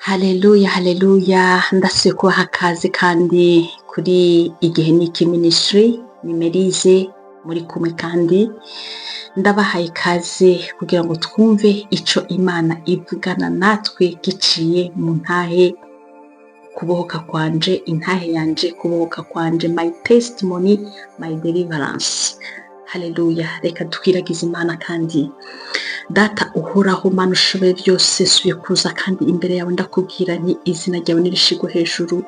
Haleluya, haleluya, ndasubiye kubaha akaze kandi kuri Igihe Niki Ministry, ni Merize muri kumwe kandi ndabahaye ikaze kugira ngo twumve ico Imana ivugana natwe giciye mu ntahe kubohoka kwanje, intahe yanje kubohoka kwanje, my testimony, my deliverance. Haleluya, reka twiragize Imana kandi Data uhoraho Mana ushoboye byose, subiye kuza kandi imbere yawe ndakubwira nti izina ryawe nirishigwe hejuru.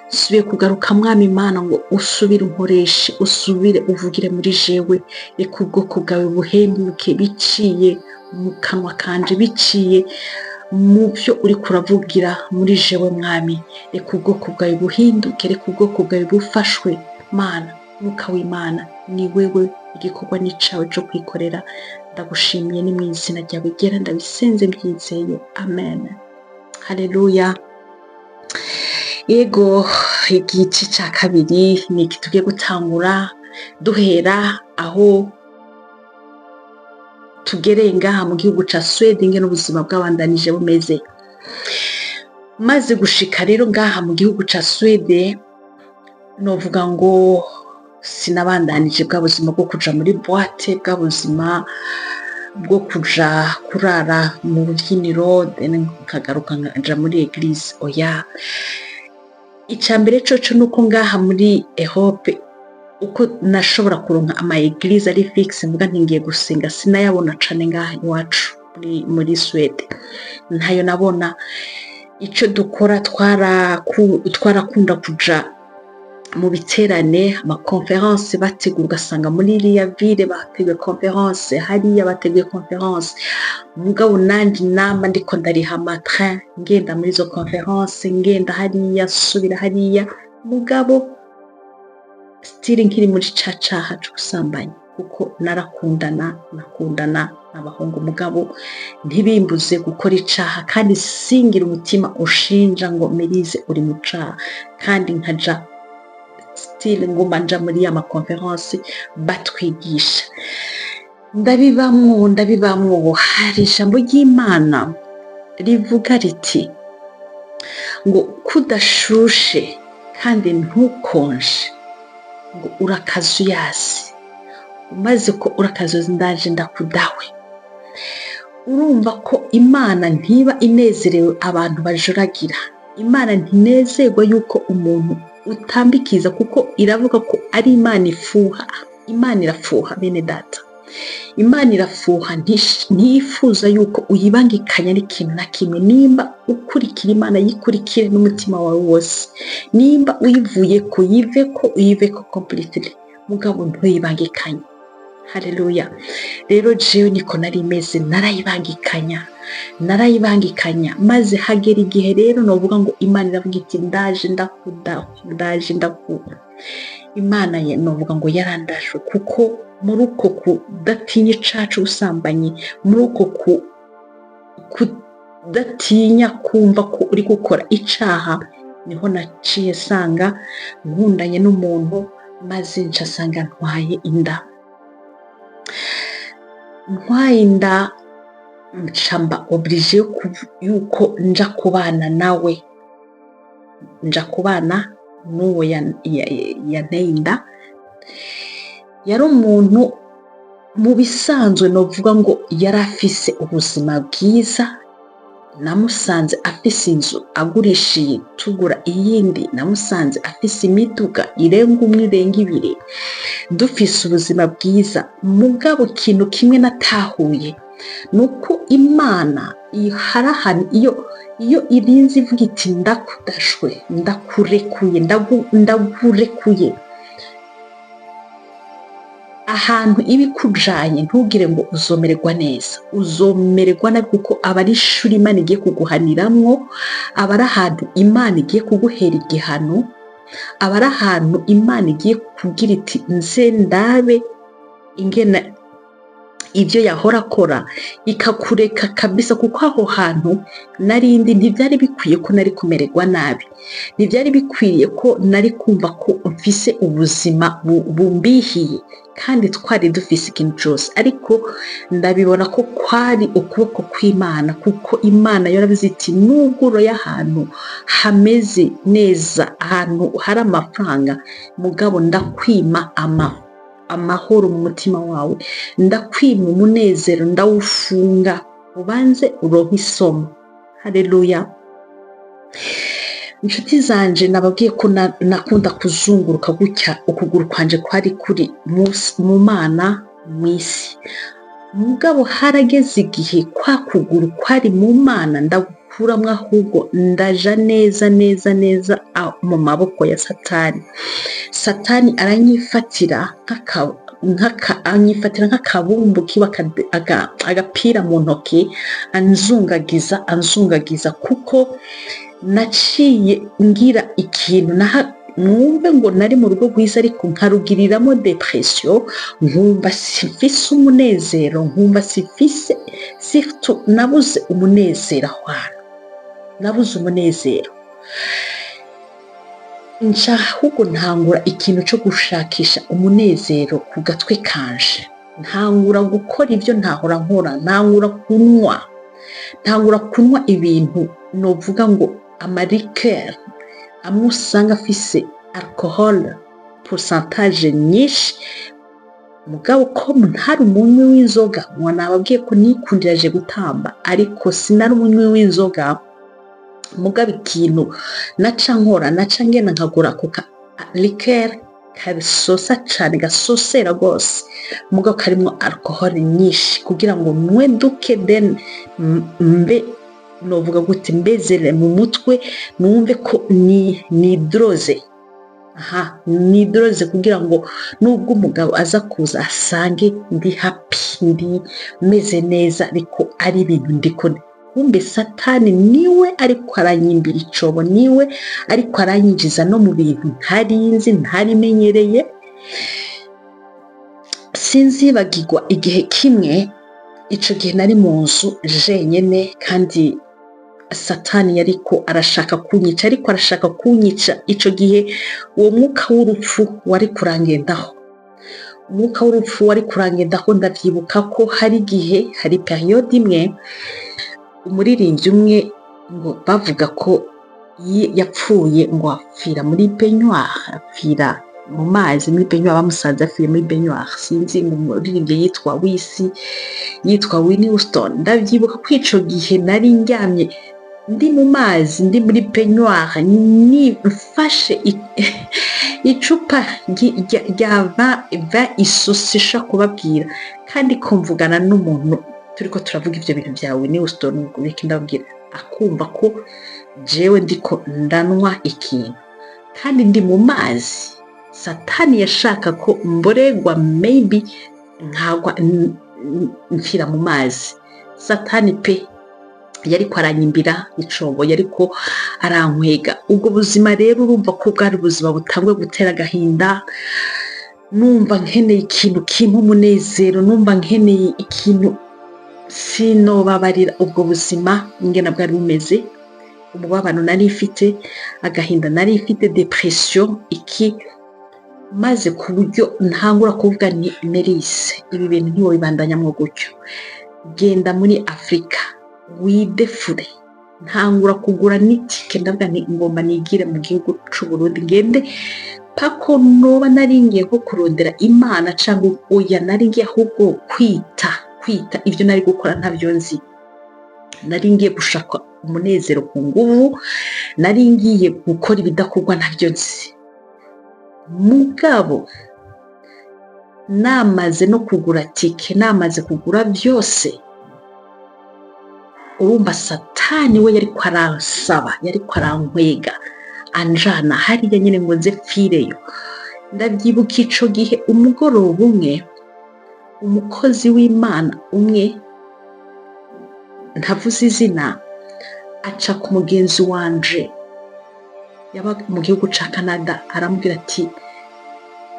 Subiye kugaruka Mwami Mana ngo usubire unkoreshe, usubire uvugire muri jewe, reka ubwoko bwawe buhembuke biciye mu kanwa kanje, biciye mu byo uri kuravugira muri jewe Mwami. Reka ubwoko bwawe buhinduke, reka ubwoko bwawe bufashwe Mana. Mwuka w'Imana ni wewe, igikorwa ni cawe cyo kwikorera. Ndagushimiye ni mu izina ryawe ryera ndabisenze mbyizeye, amen. Haleluya. Yego, igice cya kabiri ni iki tugiye gutangura, duhera aho tugereye ngaha mu gihugu ca Sweden, ingene ubuzima bw'abandanije bumeze. Maze gushika rero ngaha mu gihugu ca Sweden, novuga ngo sinabandanije bwa buzima bwo kuja muri boîte, bwa buzima bwo kuja kurara mu rubyiniro nkagaruka nkaja muri eglise. Oya, icambere coco nuko ngaha muri Europe uko nashobora kuronka ama eglise ari fixe, mvuga ntingiye gusenga, sinayabona cane ngaha iwacu muri Sweden, ntayo nabona. Ico dukora twarakunda kuja mu biterane, ama conference bategura, ugasanga muri iriya ville bateguye conference, hariya bateguye conference. Mugabo nanje namba ndiko ndariha amatrain ngenda muri zo conference, ngenda hariya subira hariya, mugabo still nkiri muri cacaha cyo gusambanya, kuko nakundana n'abahungu, mugabo ntibimbuze gukora icaha, kandi singira umutima ushinja ngo Merize uri mu caha, kandi nkaja still nguma nja muri ama conference batwigisha. Ndabibamwo. Hari ijambo ry'Imana rivuga riti ngo kudashushe kandi ntukonje, ngo urakazuyazi, umaze ko urakazuyazi ndaje ndakudawe. Urumva ko Imana ntiba inezerewe abantu bajuragira. Imana ntinezerwa yuko umuntu utambikiza, kuko iravuga ko ari Imana ifuha. Imana irafuha bene data, Imana irafuha, ntiyifuza yuko uyibangikanya n'ikintu na kimwe. Nimba ukurikira Imana, yikurikire n'umutima wawe wose. Nimba uyivuye ko uyive ko completely, mugabo ntuyibangikanye. Haleluya. Rero jewe niko nari meze, narayibangikanya, maze hagera igihe rero novuga ngo Imana iravuga iti ndaje ndakuda. Imana ye novuga ngo yarandashwe, kuko muri uko kudatinya icacu ubusambanyi, muri uko kudatinya kumva ko uri gukora icaha, niho naciye sanga nkundanye n'umuntu, maze nca sanga ntwaye inda ncamba oblige yuko nja kubana nawe, nja kubana n'uwo yanteye inda. Yari umuntu mu bisanzwe novuga ngo yari afise ubuzima bwiza. Namusanze afise inzu agurishiye, tugura iyindi. Namusanze afise imiduga irenga umwe, irenga ibiri, dufise ubuzima bwiza. Mugabo ikintu kimwe natahuye nuko Imana iharahana iyo irinzi ivuga iti ndakudashwe, ndagurekuye, ahantu ibikujanye ntugire ngo uzomererwa neza, uzomererwa nabi, kuko aba ari ishuri Imana igiye kuguhaniramwo, aba ari ahantu Imana igiye kuguhera igihano, aba ari ahantu Imana igiye kugira iti nze ndabe ingene ibyo yahora akora ikakureka kabisa, kuko aho hantu narindi ntibyari bikwiye ko nari kumererwa nabi, ntibyari bikwiriye ko nari kumva ko mfise ubuzima bumbihiye kandi twari dufise ikintu cyose, ariko ndabibona ko kwari ukuboko kw'Imana, kuko Imana yarabizi iti nubwo uroye ahantu hameze neza, ahantu hari amafaranga, mugabo ndakwima amahoro mu mutima wawe, ndakwima umunezero, ndawufunga ubanze uronke isomo. Haleluya. Inshuti zanje, nababwiye ko nakunda kuzunguruka gutya, ukuguru kwanje kwari kuri mu Mana mw'isi, mugabo harageze igihe kwa kuguru kwari mu Mana ndagukuramwo, ahubwo ndaja neza mu maboko ya Satani. Satani aranyifatira anyifatira nk'akabumbu kiba agapira mu ntoki, anzungagiza, kuko naciye ngira ikintu mwumve ngo nari mu rugo rwiza, ariko nkarugiriramo depression, nkumva sifise umunezero, nkumva sifise surtout nabuze umunezero ahwana, nabuze umunezero. Ahubwo ntangura ikintu cyo gushakisha umunezero ku gatwe kanje, ntangura gukora ibyo ntahora nkora, ntangura kunywa ibintu novuga ngo amarikeri amwe usanga afise alcohol pourcentage nyinshi, mugabo ko ntari umunywi w'inzoga, nababwiye ko nikundiraje gutamba, ariko sinari umunywi w'inzoga, mugabo ikintu naca ngenda nkagura ako likeri karisosa cane, gasosera rwose, mugabo karimo alcohol nyinshi, kugira ngo nwe duke then mbe novuga gute mbezere mu mutwe, numve ko ni droze. Ni droze, kugira ngo nubwo umugabo aza kuza asange ndi happy, ndi meze neza, ariko ari ibintu ndiko. Kumbe Satani niwe ariko aranyimbira icobo, niwe ariko aranyinjiza no mu bintu ntarinzi, ntarimenyereye. Sinzibagirwa igihe kimwe, ico gihe nari mu nzu jenyene, kandi Satani yariko arashaka kunyica, ico gihe uwo mwuka w'urupfu wari kurangendaho, ndavyibuka ko hari periode imwe umuririmbyi umwe ngo bavuga ko yapfuye, ngo apfira muri baignoire, apfira mu mazi muri baignoire, bamusanze apfira muri baignoire, sinzi ngo umuririmbyi yitwa Whitney Houston. Ndavyibuka ko ico gihe nari ndyamye ndi mu mazi, ndi muri baignoire, nifashe icupa rya va isosisha kubabwira, kandi ko mvugana n'umuntu turiko turavuga ivyo bintu byawe ni Houston, reka ndabwira, akumva ko jewe ndiko ndanwa ikintu kandi ndi mu mazi. Satani yashaka ko mboregwa, maybe nkagwa mfira mu mazi. Satani pe yariko aranyimbira icobo, yariko arankwega. Ubwo buzima rero urumva ko bwari ubuzima butangwe gutera agahinda, numva nkeneye ikintu kimpa umunezero, numva nkeneye ikintu sinobabarira. Ubwo buzima ngena bwari bumeze, umubabano nari ifite, agahinda nari ifite, depression maze ku buryo ntangura kuvuga ni Merise, ibi bintu ntiwo bibandanyamwo gutyo, genda muri Afrika widefure. Ntangura kugura n'itike, ndavuga nti ngomba nigire mu gihugu c'u Burundi, ngende pako noba naringiye ko kurondera Imana, cyangwa oya naringiye ahubwo kwita ibyo nari gukora ntabyo nzi. Naringiye gushaka umunezero ku nguvu, naringiye gukora ibidakorwa ntabyo nzi. Mugabo namaze no kugura tike, namaze kugura byose, urumva Satani we yariko aransaba, yariko arankwega, anjana hariya nyine ngo nze pfireyo. Ndabyibuka ico gihe umugoroba umwe, umukozi w'Imana umwe ntavuze izina, aca ku mugenzi wanje yaba mu gihugu ca Canada, aramubwira ati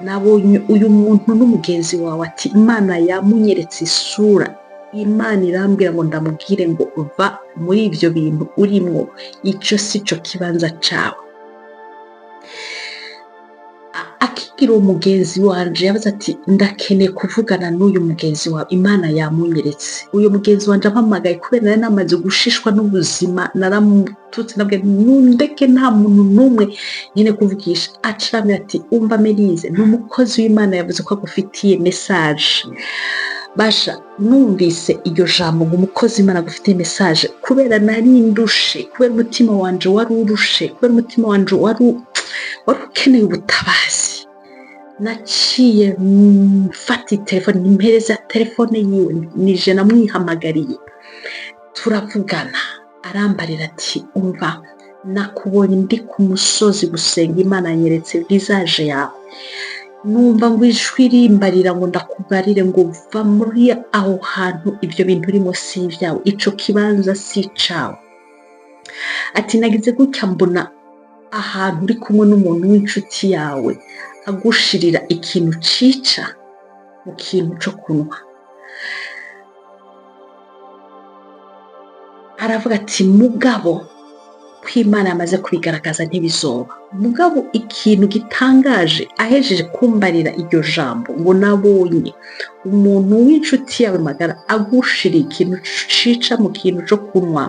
nabonye uyu muntu n'umugenzi wawe ati Imana yamunyeretse isura, Imana irambwira ngo ndamubwire ngo va muri ibyo bintu urimo, icyo si cyo kibanza cyawe. Akigira umugenzi wanje yavuze ati ndakeneye kuvugana n'uyu mugenzi wawe, Imana yamunyeretse. Uyu mugenzi wanje ampamagaye kubera nari namaze gushishwa n'ubuzima, naramututse nabwiye nundeke nta muntu n'umwe nyine kuvugisha. Acambye ati umva Merize, ni umukozi w'Imana yavuze ko agufitiye message. Basha numvise iryo jambo ngo umukozi w'Imana agufitiye message kubera nari ndushe, kubera umutima wanje wari urushe, kubera umutima wanje wari ukeneye ubutabazi. Naciye mfata telefone, nimpereza telefone yiwe, nije namwihamagariye turavugana. Arambarira ati umva, nakubonye ndi ku musozi gusenga, Imana yanyeretse visage yawe, numva ngo ijwi rimbarira ngo ndakubarire ngo va muri aho hantu, ibyo bintu urimo si ibyawe, ico kibanza si icawe. Ati nagize gutya mbona ahantu uri kumwe n'umuntu w'inshuti yawe agushirira ikintu cica mu kintu cyo kunywa. Aravuga ati mugabo kw'Imana yamaze kubigaragaza ntibizoba. Mugabo ikintu gitangaje, ahejeje kumbarira iryo jambo ngo nabonye umuntu w'inshuti yawe magara agushirira ikintu cica mu kintu cyo kunywa.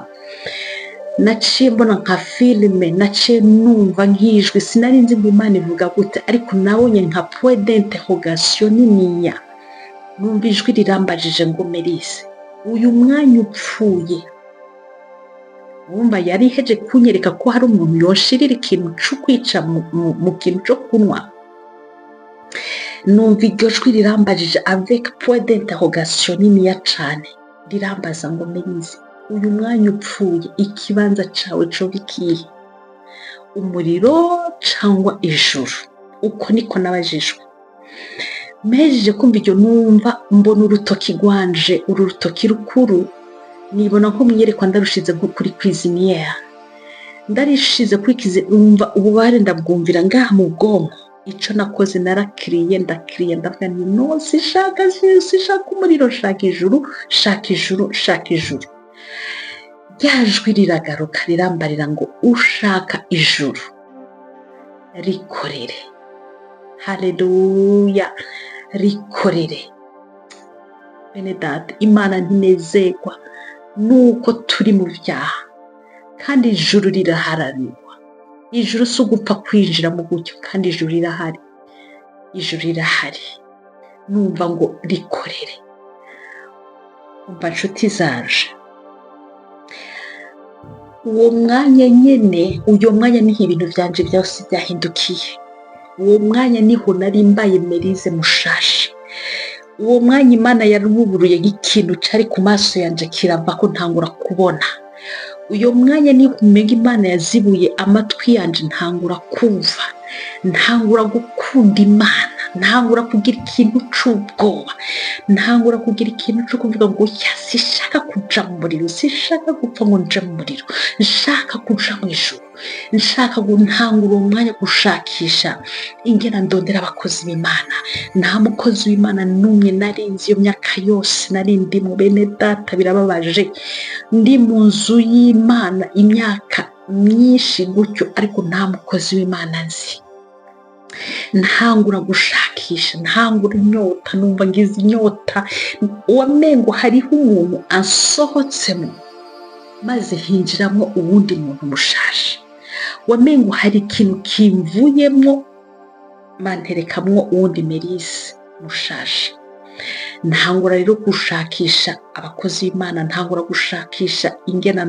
Naciye mbona nka filime, naciye numva nk'ijwi, sinari nzi ngo Imana ivuga gute, ariko nabonye nka point d'interrogation niniya. Numva ijwi rirambajije ngo Merize, uyu mwanya upfuye, wumva yari heje kunyereka ko hari umuntu yoshirira ikintu cyo kwica mu kintu cyo kunywa. Numva iryo jwi rirambajije avec point d'interrogation niniya cane, rirambaza ngo Merize, uyu mwanya upfuye ikibanza cawe co bikihe, umuriro cyangwa ijuru? Uko niko nabajijwe. Mejeje kumva iryo numva mbona urutoki rwanje, uru rutoki rukuru, nibona nko mwiyerekwa ndarushize kuri cuisinière, ndarishize kuri umva ububare ndabwumvira ngaha mu bwonko. Ico nakoze narakiriye, ndavuga nti no, sishaka umuriro, shaka ijuru, shaka ijuru, shaka ijuru. Ryajwi riragaruka rirambarira ngo ushaka ijuru rikorere. Haleluya, rikorere. Bene data, Imana ntinezerwa nuko turi mu byaha, kandi ijuru riraharanirwa. Ijuru si ugupfa kwinjira mu gutyo, kandi ijuru rirahari, ijuru rirahari. Numva ngo rikorere. Umva nshuti zanje, uwo mwanya nyene, uyo mwanya niho ibintu vyanje byose byahindukiye. Uwo mwanya niho nari mbaye Merize mushasha. Uwo mwanya Imana yaruburuye ikintu cari ku maso yanje kirava ko ntangura kubona. Uyo mwanya niho umenga Imana yazibuye amatwi yanje, ntangura kumva, ntangura gukunda Imana, ntangura kugira ikintu c'ubwoba, ntangura kugira ikintu cyo kuvuga ngo sishaka kuja mu muriro, sishaka gupfa ngo nje mu muriro, nshaka kuja mu ijuru. Nshaka ntangura uwo mwanya gushakisha ingena ndondera abakozi b'Imana. Nta mukozi w'Imana n'umwe narinzi iyo myaka yose nari ndi mu. Bene data, birababaje, ndi mu nzu y'Imana imyaka myinshi gutyo, ariko nta mukozi w'Imana nzi. Ntangura gushakisha, ntangura inyota, numva ngize inyota, wamengo hariho umuntu ansohotsemo maze hinjiramo uwundi muntu mushasha. Wamengo hari ikintu kimvuyemo manterekamwo uwundi Merize mushasha. Ntangura rero gushakisha abakozi b'Imana, ntangura gushakisha ingena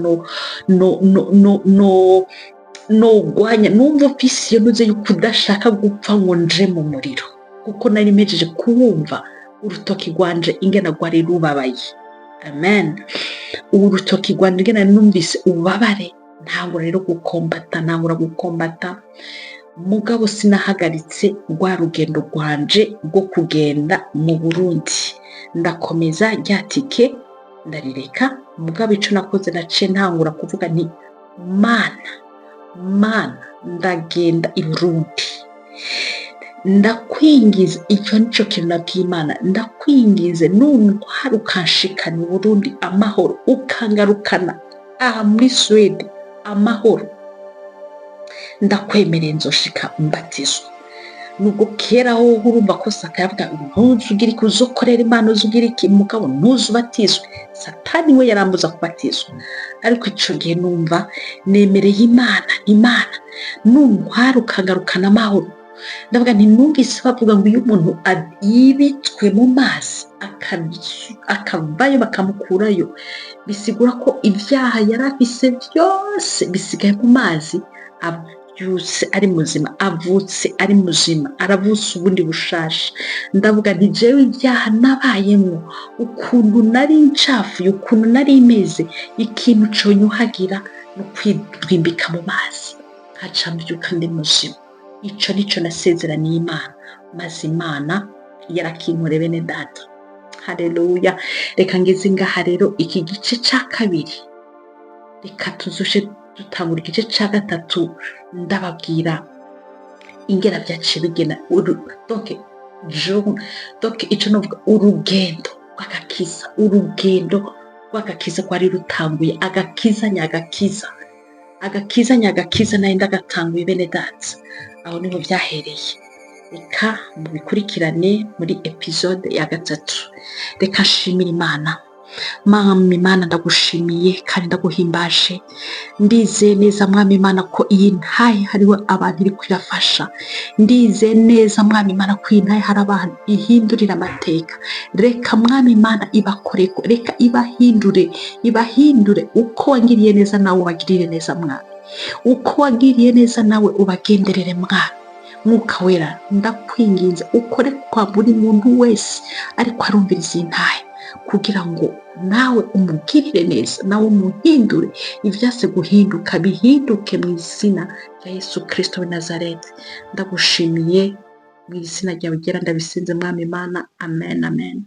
no gwanya. Numva pisi yonuze yuko udashaka gupfa ngo nje mu muriro, kuko nari mejeje kuwumva urutoki rwanje ingena rwari rubabaye. Amen. Urutoki rwanje ingena numvise ubabare, ntangura rero gukombata. Mugabo sinahagaritse rwa rugendo rwanje rwo kugenda mu Burundi. Ndakomeza rya tike ndarireka. Mugabo ico nakoze naciye ntangura kuvuga nti Mana, ndagenda i Burundi. ndakwingize, icyo nico kintu nabwiye Imana, ndakwingize nuntwara ukanshikana i Burundi amahoro, ukangarukana aha muri Swede amahoro, ndakwemereye nzoshika mbatizwa. Nubwo kera ho urumva ko Saka yavuga ntuzugire iki, uzokorera Imana uzugire iki, mugabo ntuzubatizwe. Satani we yarambuza kubatizwa, ariko ico gihe numva nemereye Imana nuntwara ukangarukana amahoro. Ndavuga nti numvise bavuga ngo iyo umuntu yibitswe mu mazi akavayo bakamukurayo, bisigura ko ibyaha yari afise byose bisigaye mu mazi, abyutse ari muzima, avutse ari muzima, aravutse ubundi bushasha. Ndavuga nti jewe ibyaha nabayemo, ukuntu nari ncafuye, ukuntu nari meze, ikintu conyuhagira no kwidwimbika mu mazi nkaca mbyuka ndi muzima. Ico nico nasezeraniye Imana, maze Imana yarakinkore bene data. Haleluya. Reka ngeze ngaha rero iki gice ca kabiri, reka tuzushe dutangura igice ca gatatu ndababwira ingera byaciye bigena donc ico novuga urugendo rw'agakiza kwari rutanguye, agakiza nayo ndagatanguye bene data. Aho niho byahereye. Reka mubikurikirane muri episode ya gatatu. Reka nshimire Imana. Mwami Imana ndagushimiye kandi ndaguhimbaje. Ndize neza Mwami Imana ko iyi ntahe hariho abantu iri kwirafasha. Ndize neza Mwami Imana ko iyi ntahe hari abantu ihindurira amateka. Reka Mwami Imana ibakoreko, reka ibahindure uko wangiriye neza nawe ubagirire neza Mwami. Uko wagiriye neza nawe ubagenderere Mwami. Mwuka Wera ndakwinginze ukore kwa buri muntu wese ariko arumviriza iyi ntahe, kugira ngo nawe umugirire neza, nawe umuhindure ivyase guhinduka bihinduke mu izina rya Yesu Kristo w'i Nazareti. Ndagushimiye mu izina ryawe ryera ndabisenze Mwami Imana. Amen.